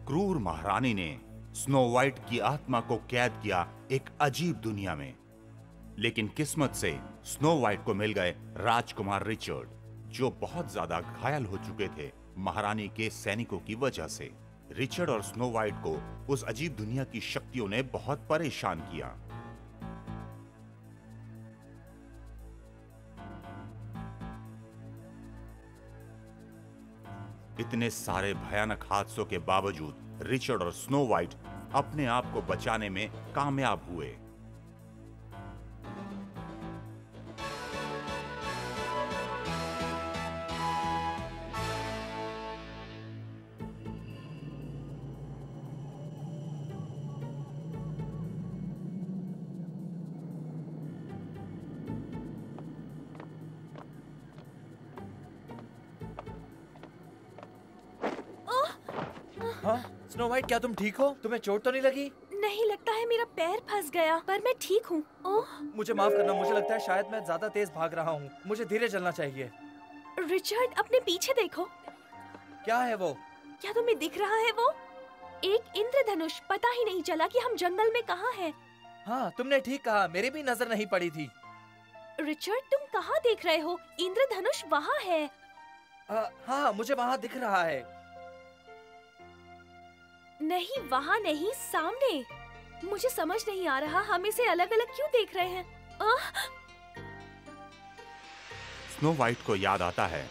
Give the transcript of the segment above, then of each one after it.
क्रूर महारानी ने स्नो वाइट की आत्मा को कैद किया एक अजीब दुनिया में। लेकिन किस्मत से स्नो वाइट को मिल गए राजकुमार रिचर्ड, जो बहुत ज्यादा घायल हो चुके थे महारानी के सैनिकों की वजह से। रिचर्ड और स्नो वाइट को उस अजीब दुनिया की शक्तियों ने बहुत परेशान किया। इतने सारे भयानक हादसों के बावजूद रिचर्ड और स्नो वाइट अपने आप को बचाने में कामयाब हुए। हाँ, स्नो वाइट, क्या तुम ठीक हो? तुम्हें चोट तो नहीं लगी? नहीं, लगता है मेरा पैर फंस गया, पर मैं ठीक हूँ। ओह, मुझे माफ करना, मुझे लगता है शायद मैं ज्यादा तेज भाग रहा हूँ। मुझे धीरे चलना चाहिए। रिचर्ड, अपने पीछे देखो। क्या है वो? क्या तुम्हें दिख रहा है वो? एक इंद्रधनुष। पता ही नहीं चला कि हम जंगल में कहाँ हैं। हाँ, तुमने ठीक कहा, मेरी भी नजर नहीं पड़ी थी। रिचर्ड, तुम कहाँ देख रहे हो? इंद्रधनुष वहाँ है। हाँ, मुझे वहाँ दिख रहा है। नहीं, वहाँ नहीं, सामने। मुझे समझ नहीं आ रहा हम इसे अलग अलग क्यों देख रहे हैं। स्नो वाइट को याद आता है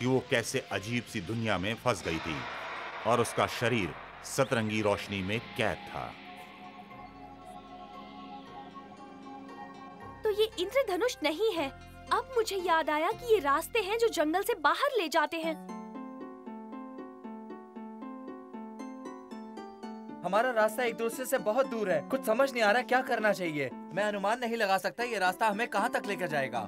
कि वो कैसे अजीब सी दुनिया में फंस गई थी और उसका शरीर सतरंगी रोशनी में कैद था। तो ये इंद्रधनुष नहीं है। अब मुझे याद आया कि ये रास्ते हैं जो जंगल से बाहर ले जाते हैं। हमारा रास्ता एक दूसरे से बहुत दूर है। कुछ समझ नहीं आ रहा क्या करना चाहिए। मैं अनुमान नहीं लगा सकता ये रास्ता हमें कहाँ तक लेकर जाएगा।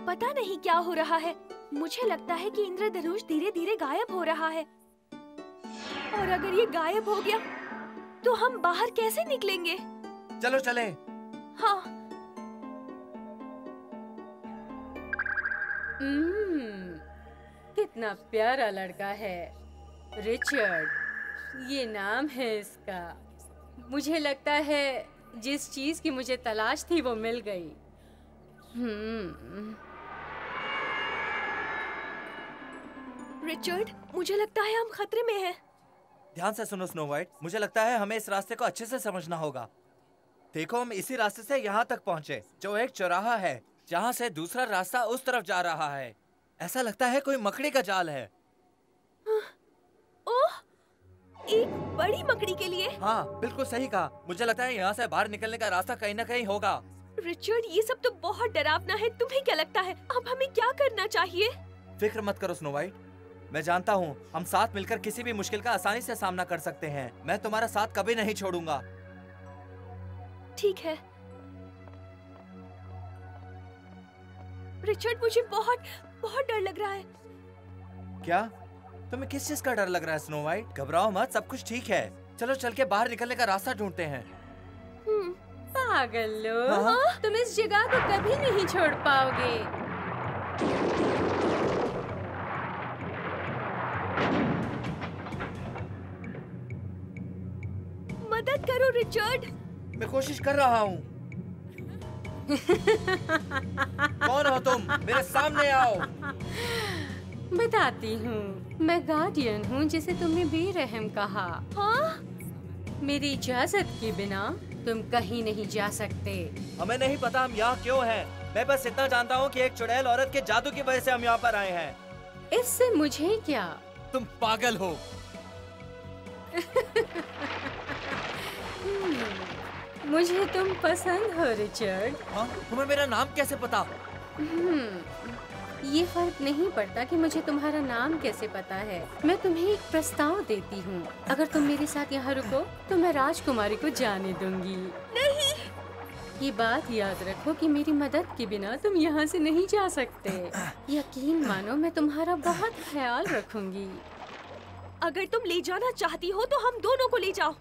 पता नहीं क्या हो रहा है। मुझे लगता है कि इंद्रधनुष धीरे धीरे गायब हो रहा है। और अगर ये गायब हो गया तो हम बाहर कैसे निकलेंगे? चलो चले। हाँ। कितना प्यारा लड़का है रिचर्ड, ये नाम है इसका। मुझे लगता है जिस चीज की मुझे तलाश थी वो मिल गई। रिचर्ड, मुझे लगता है हम खतरे में हैं। ध्यान से सुनो स्नो वाइट, मुझे लगता है हमें इस रास्ते को अच्छे से समझना होगा। देखो, हम इसी रास्ते से यहाँ तक पहुँचे, जो एक चौराहा है जहाँ से दूसरा रास्ता उस तरफ जा रहा है। ऐसा लगता है कोई मकड़ी का जाल है। ओह, एक बड़ी मकड़ी के लिए? हाँ, बिल्कुल सही कहा। मुझे लगता है यहाँ से बाहर निकलने का रास्ता कहीं न कहीं होगा। रिचर्ड, ये सब तो बहुत डरावना है। तुम्हें क्या लगता है अब हमें क्या करना चाहिए? फिक्र मत करो स्नो वाइट, मैं जानता हूँ हम साथ मिलकर किसी भी मुश्किल का आसानी से सामना कर सकते हैं। मैं तुम्हारा साथ कभी नहीं छोड़ूंगा। ठीक है रिचर्ड, मुझे बहुत बहुत डर लग रहा है। क्या? तुम्हें किस चीज का डर लग रहा है स्नो वाइट? घबराओ मत, सब कुछ ठीक है। चलो चल के बाहर निकलने का रास्ता ढूंढते हैं। पागल लोग, हाँ? तुम इस जगह को कभी नहीं छोड़ पाओगे। मदद करो रिचर्ड। मैं कोशिश कर रहा हूँ। कौन हो तुम? मेरे सामने आओ। बताती हूँ, मैं गार्डियन हूँ जिसे तुमने बेरहम कहा। हाँ? मेरी इजाजत के बिना तुम कहीं नहीं जा सकते। हमें नहीं पता हम यहाँ क्यों हैं। मैं बस इतना जानता हूँ कि एक चुड़ैल औरत के जादू की वजह से हम यहाँ पर आए हैं। इससे मुझे क्या? तुम पागल हो। मुझे तुम पसंद हो रिचर्ड। हाँ? तुम्हें मेरा नाम कैसे पता? ये फर्क नहीं पड़ता कि मुझे तुम्हारा नाम कैसे पता है। मैं तुम्हें एक प्रस्ताव देती हूँ। अगर तुम मेरे साथ यहाँ रुको तो मैं राजकुमारी को जाने दूंगी। नहीं। ये बात याद रखो कि मेरी मदद के बिना तुम यहाँ से नहीं जा सकते। यकीन मानो, मैं तुम्हारा बहुत ख्याल रखूंगी। अगर तुम ले जाना चाहती हो तो हम दोनों को ले जाओ।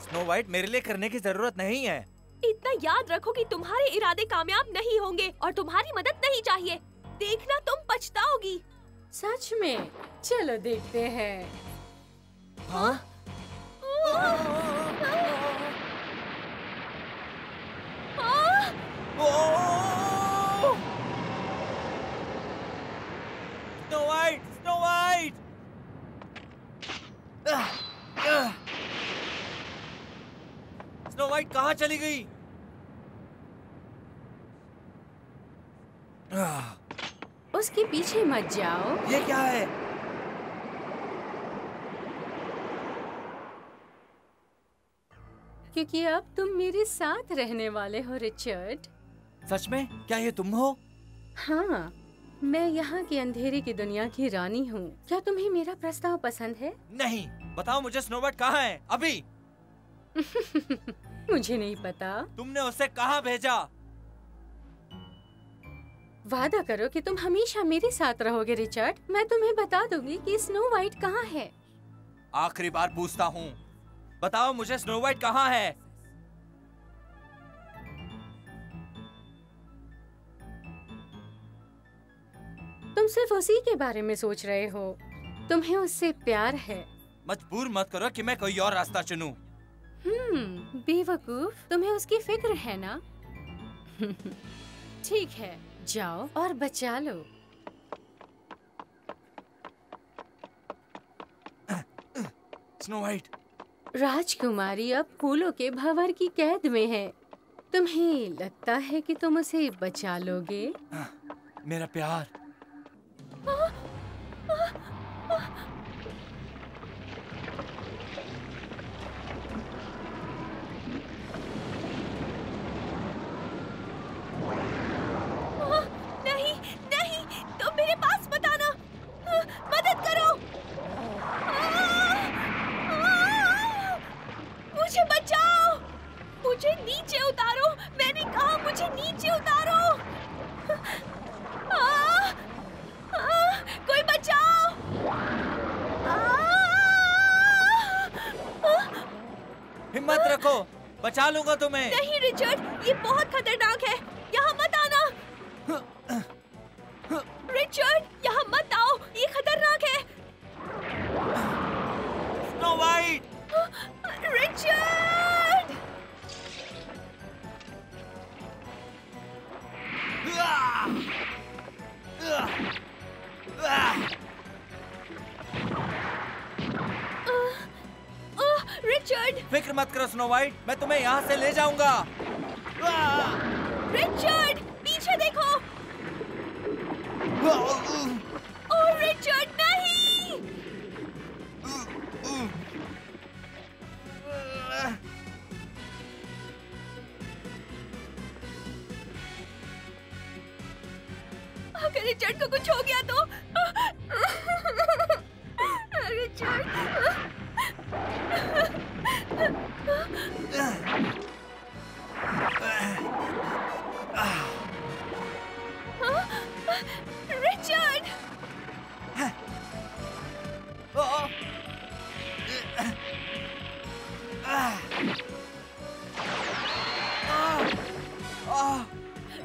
स्नो वाइट, मेरे लिए करने की जरूरत नहीं है। इतना याद रखो कि तुम्हारे इरादे कामयाब नहीं होंगे और तुम्हारी मदद नहीं चाहिए। देखना तुम पछताओगी। सच में? चलो देखते हैं। हाँ? Snow white, snow white! Snow white कहाँ चली गई? उसके पीछे मत जाओ। ये क्या है? क्योंकि अब तुम मेरे साथ रहने वाले हो रिचर्ड। सच में? क्या ये तुम हो? हाँ, मैं यहाँ की अंधेरे की दुनिया की रानी हूँ। क्या तुम्हें मेरा प्रस्ताव पसंद है? नहीं, बताओ मुझे स्नो वाइट कहाँ है अभी? मुझे नहीं पता। तुमने उसे कहाँ भेजा? वादा करो कि तुम हमेशा मेरे साथ रहोगे रिचर्ड। मैं तुम्हें बता दूंगी कि स्नो वाइट कहाँ है। आखिरी बार पूछता हूँ, बताओ मुझे स्नो वाइट कहाँ है? तुम सिर्फ उसी के बारे में सोच रहे हो। तुम्हें उससे प्यार है। मजबूर मत करो कि मैं कोई और रास्ता चुनूं। बेवकूफ, तुम्हें उसकी फिक्र है ना? ठीक है, जाओ और बचा लो। स्नो वाइट, राजकुमारी अब फूलों के भंवर की कैद में है। तुम्हें लगता है कि तुम उसे बचा लोगे? मेरा प्यार। नहीं नहीं, तुम मेरे पास मत आना। मदद करो। मुझे बचाओ। मुझे नीचे उतारो। मैंने कहा मुझे नीचे उतारो। कोई बचाओ। हिम्मत रखो, बचा लूंगा तुम्हें। नहीं रिचर्ड, ये बहुत खतरनाक है। यहाँ मत आना। रिचर्ड, यहाँ मत आओ, ये खतरनाक है। Snow white! रिचर्ड! रिचर्ड! फिक्र मत करो स्नो वाइट, मैं तुम्हें यहाँ से ले जाऊंगा। रिचर्ड, पीछे देखो। ओह रिचर्ड, नहीं! अगर रिचर्ड को कुछ हो गया तो रिचर्ड!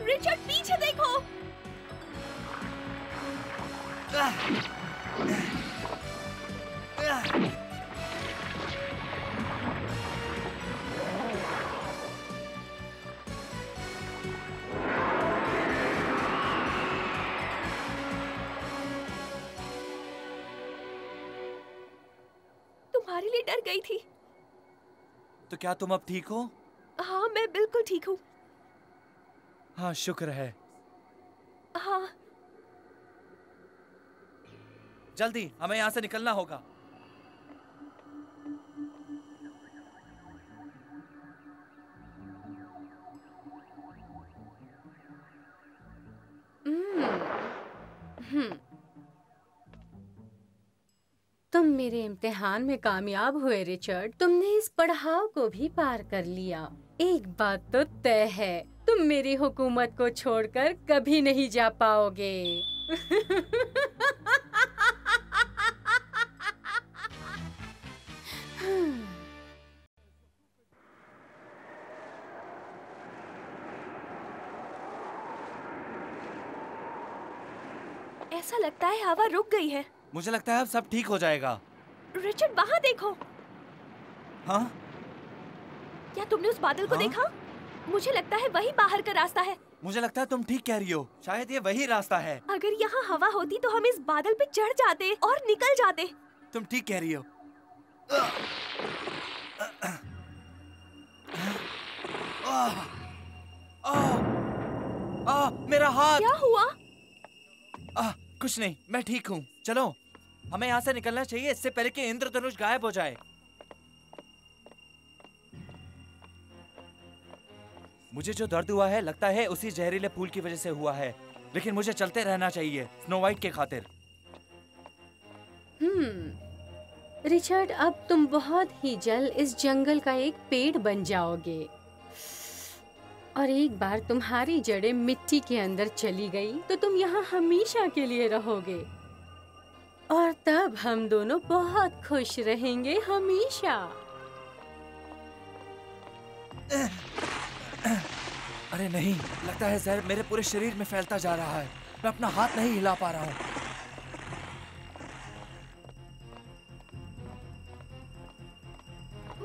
रिचर्ड, पीछे देखो। तुम्हारे लिए डर गई थी। तो क्या तुम अब ठीक हो? हाँ, मैं बिल्कुल ठीक हूँ। हाँ, शुक्र है। हाँ। जल्दी, हमें यहाँ से निकलना होगा। तुम मेरे इम्तिहान में कामयाब हुए रिचर्ड। तुमने इस पड़ाव को भी पार कर लिया। एक बात तो तय है, तुम मेरी हुकूमत को छोड़कर कभी नहीं जा पाओगे। ऐसा ऐसा लगता है हवा रुक गई है। मुझे लगता है अब सब ठीक हो जाएगा। रिचर्ड, वहाँ देखो। हाँ? क्या तुमने उस बादल को हाँ? देखा? मुझे लगता है वही बाहर का रास्ता है। मुझे लगता है तुम ठीक कह रही हो, शायद ये वही रास्ता है। अगर यहाँ हवा होती तो हम इस बादल पे चढ़ जाते और निकल जाते। तुम ठीक कह रही हो। मेरा हाथ। क्या हुआ? कुछ नहीं, मैं ठीक हूँ। चलो, हमें यहाँ से निकलना चाहिए इससे पहले कि इंद्रधनुष गायब हो जाए। मुझे जो दर्द हुआ है लगता है उसी जहरीले फूल की वजह से हुआ है, लेकिन मुझे चलते रहना चाहिए स्नो वाइट के खातिर। रिचर्ड, अब तुम बहुत ही जल्द इस जंगल का एक पेड़ बन जाओगे और एक बार तुम्हारी जड़ें मिट्टी के अंदर चली गई तो तुम यहाँ हमेशा के लिए रहोगे और तब हम दोनों बहुत खुश रहेंगे हमेशा। अरे नहीं, लगता है जहर मेरे पूरे शरीर में फैलता जा रहा है। मैं अपना हाथ नहीं हिला पा रहा हूँ।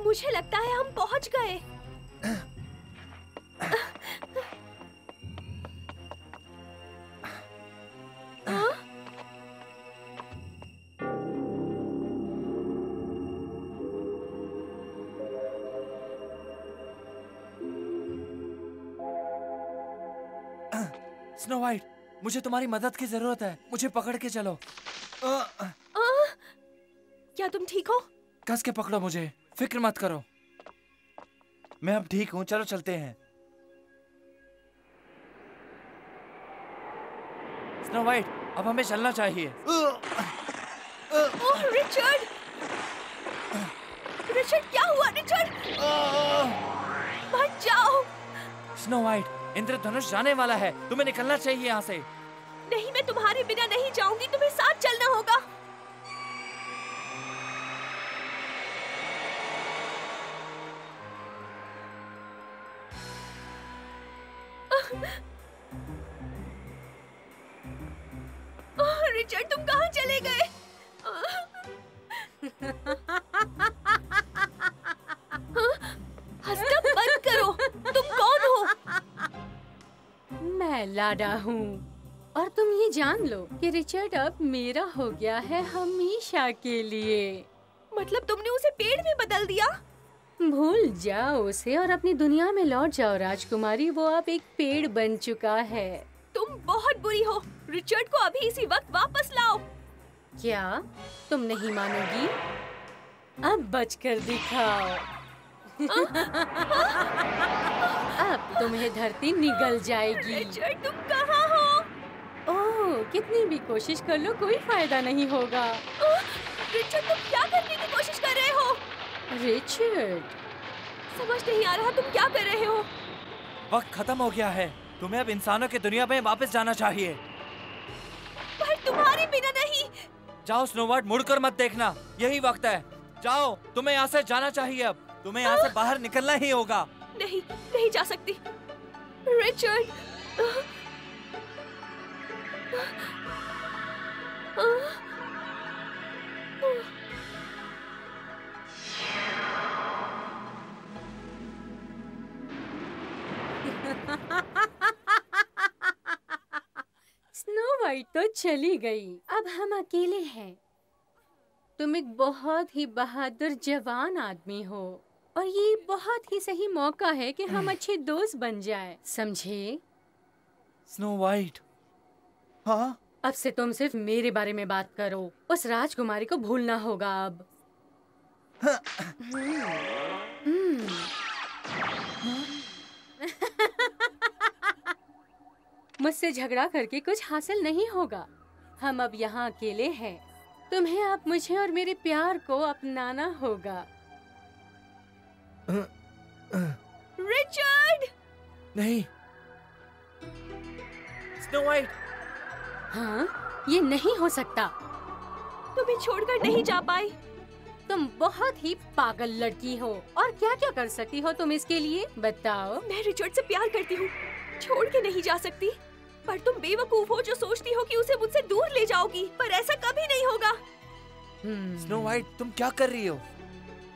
मुझे लगता है हम पहुँच गए। स्नो वाइट, मुझे तुम्हारी मदद की जरूरत है। मुझे पकड़ के चलो। क्या तुम ठीक हो? कस के पकड़ो मुझे, फिक्र मत करो। मैं अब ठीक हूँ, चलो चलते हैं। स्नो वाइट, अब हमें चलना चाहिए। ओह रिचर्ड! रिचर्ड, क्या हुआ रिचर्ड? बच जाओ। स्नो वाइट, इंद्रधनुष जाने वाला है, तुम्हें निकलना चाहिए यहाँ से। नहीं, मैं तुम्हारे बिना नहीं जाऊंगी, तुम्हें साथ चलना होगा। रिचर्ड, तुम कहाँ चले गए? हंसना बंद करो। तुम कौन हो? मैं लाडा हूँ और तुम ये जान लो कि रिचर्ड अब मेरा हो गया है हमेशा के लिए। मतलब तुमने उसे पेड़ में बदल दिया? भूल जाओ उसे और अपनी दुनिया में लौट जाओ राजकुमारी, वो अब एक पेड़ बन चुका है। तुम बहुत बुरी हो। रिचर्ड को अभी इसी वक्त वापस लाओ। क्या तुम नहीं मानोगी? अब बचकर दिखाओ। अब तुम्हें धरती निगल जाएगी। रिचर्ड, तुम कहाँ हो? ओह, कितनी भी कोशिश कर लो कोई फायदा नहीं होगा। रिचर्ड, तुम क्या करने की कोशिश कर रहे हो? रिचर्ड, समझ नहीं आ रहा तुम क्या कर रहे हो। वक्त खत्म हो गया है, तुम्हें अब इंसानों की दुनिया में वापस जाना चाहिए। पर तुम्हारे बिना नहीं। जाओ स्नो वाइट, मुड़कर मत देखना, यही वक्त है। जाओ, तुम्हें यहाँ से जाना चाहिए। अब तुम्हें यहाँ से बाहर निकलना ही होगा। नहीं, नहीं जा सकती। रिचर्ड, स्नो वाइट तो चली गई, अब हम अकेले हैं। तुम एक बहुत ही बहादुर जवान आदमी हो और ये बहुत ही सही मौका है कि हम अच्छे दोस्त बन जाएं, समझे? Snow white. हाँ? अब से तुम सिर्फ मेरे बारे में बात करो, उस राजकुमारी को भूलना होगा अब। मुझसे झगड़ा करके कुछ हासिल नहीं होगा। हम अब यहाँ अकेले हैं। तुम्हें अब मुझे और मेरे प्यार को अपनाना होगा। रिचर्ड! नहीं। Snow white. हाँ, ये नहीं हो सकता। तुम्हें छोड़कर नहीं जा पाई। तुम बहुत ही पागल लड़की हो और क्या क्या कर सकती हो तुम इसके लिए बताओ। मैं रिचर्ड से प्यार करती हूँ, छोड़ के नहीं जा सकती। पर तुम बेवकूफ हो जो सोचती हो कि उसे मुझसे दूर ले जाओगी, पर ऐसा कभी नहीं होगा। स्नो वाइट, तुम क्या कर रही हो?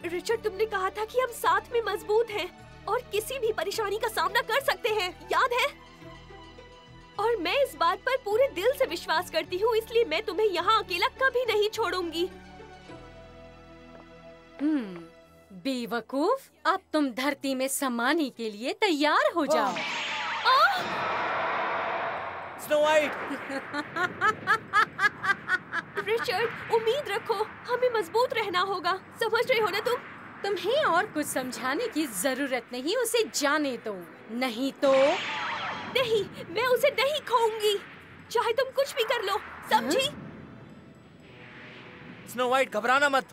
रिचर्ड, तुमने कहा था कि हम साथ में मजबूत हैं और किसी भी परेशानी का सामना कर सकते हैं, याद है? और मैं इस बात पर पूरे दिल से विश्वास करती हूँ, इसलिए मैं तुम्हें यहाँ अकेला कभी नहीं छोड़ूंगी। बेवकूफ, अब तुम धरती में समाने के लिए तैयार हो जाओ। Snow white! रिचर्ड, उम्मीद रखो, हमें मजबूत रहना होगा, समझ रहे हो ना तुम? तुम्हें और कुछ समझाने की जरूरत नहीं, उसे जाने दो, नहीं तो। नहीं, मैं उसे नहीं खोऊंगी, चाहे तुम कुछ भी कर लो, समझी? स्नो वाइट, घबराना मत।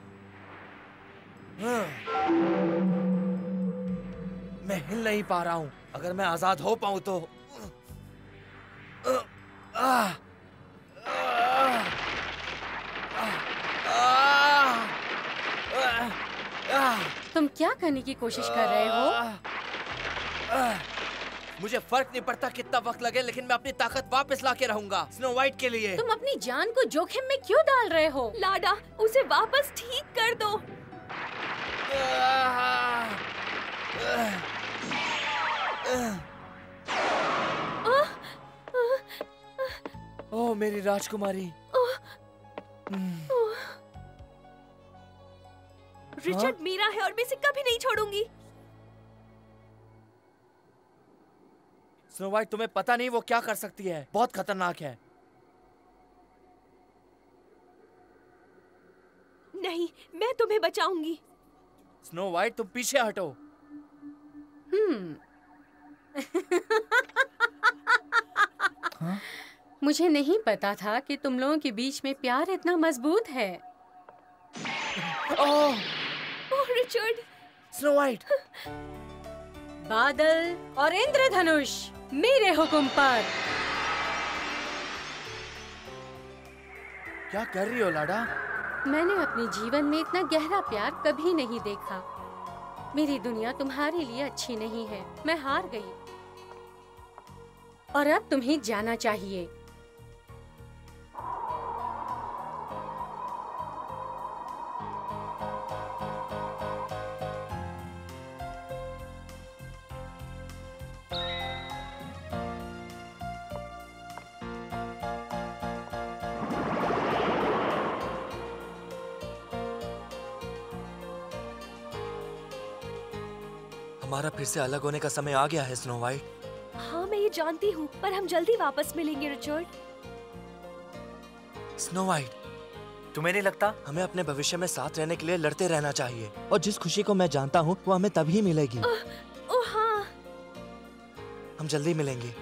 मैं हिल नहीं पा रहा हूँ। अगर मैं आजाद हो पाऊँ तो। तुम क्या करने की कोशिश कर रहे हो? मुझे फर्क नहीं पड़ता कितना वक्त लगे, लेकिन मैं अपनी ताकत वापस लाके रहूंगा स्नो वाइट के लिए। तुम अपनी जान को जोखिम में क्यों डाल रहे हो? लाडा, उसे वापस ठीक कर दो। ओह मेरी राजकुमारी। रिचर्ड मेरा है और मैं इसे कभी नहीं छोड़ूंगी। स्नो वाइट, तुम्हें पता नहीं वो क्या कर सकती है, बहुत खतरनाक है। नहीं, मैं तुम्हें बचाऊंगी। स्नो वाइट, तुम पीछे हटो। मुझे नहीं पता था कि तुम लोगों के बीच में प्यार इतना मजबूत है। ओह रिचर्ड! Snow white! बादल और इंद्रधनुष मेरे हुक्म पर। क्या कर रही हो लाडा? मैंने अपने जीवन में इतना गहरा प्यार कभी नहीं देखा। मेरी दुनिया तुम्हारे लिए अच्छी नहीं है, मैं हार गई और अब तुम्हें जाना चाहिए। हमारा फिर से अलग होने का समय आ गया है स्नो वाइट। हाँ, मैं ये जानती हूँ, पर हम जल्दी वापस मिलेंगे रिचर्ड। स्नो वाइट, तुम्हें नहीं लगता हमें अपने भविष्य में साथ रहने के लिए लड़ते रहना चाहिए? और जिस खुशी को मैं जानता हूँ वो हमें तभी मिलेगी। ओह हाँ। हम जल्दी मिलेंगे।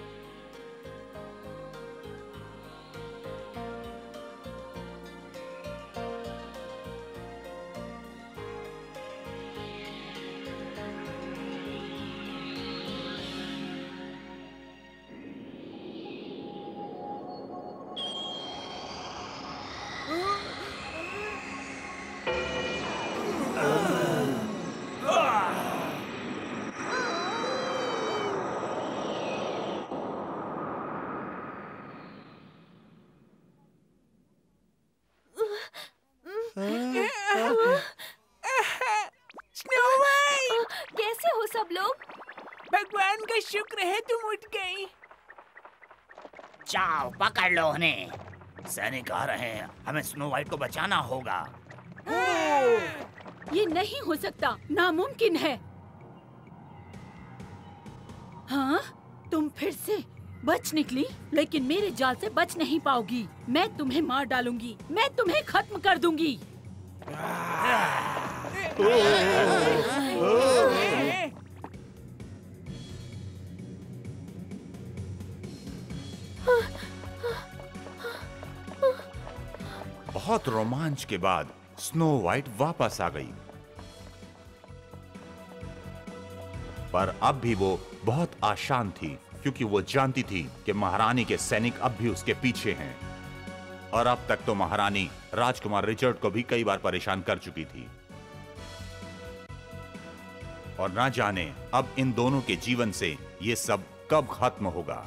कैसे हो सब लोग? भगवान का शुक्र है तुम उठ गई। जाओ पकड़ लो उन्हें। सैनिक आ रहे हैं, हमें स्नो वाइट को बचाना होगा। ये नहीं हो सकता, नामुमकिन है। हाँ, तुम फिर से बच निकली, लेकिन मेरे जाल से बच नहीं पाओगी। मैं तुम्हें मार डालूंगी, मैं तुम्हें खत्म कर दूंगी। बहुत रोमांच के बाद स्नो वाइट वापस आ गई, पर अब भी वो बहुत आशान थी, क्योंकि वो जानती थी कि महारानी के सैनिक अब भी उसके पीछे हैं। और अब तक तो महारानी राजकुमार रिचर्ड को भी कई बार परेशान कर चुकी थी, और ना जाने अब इन दोनों के जीवन से ये सब कब खत्म होगा।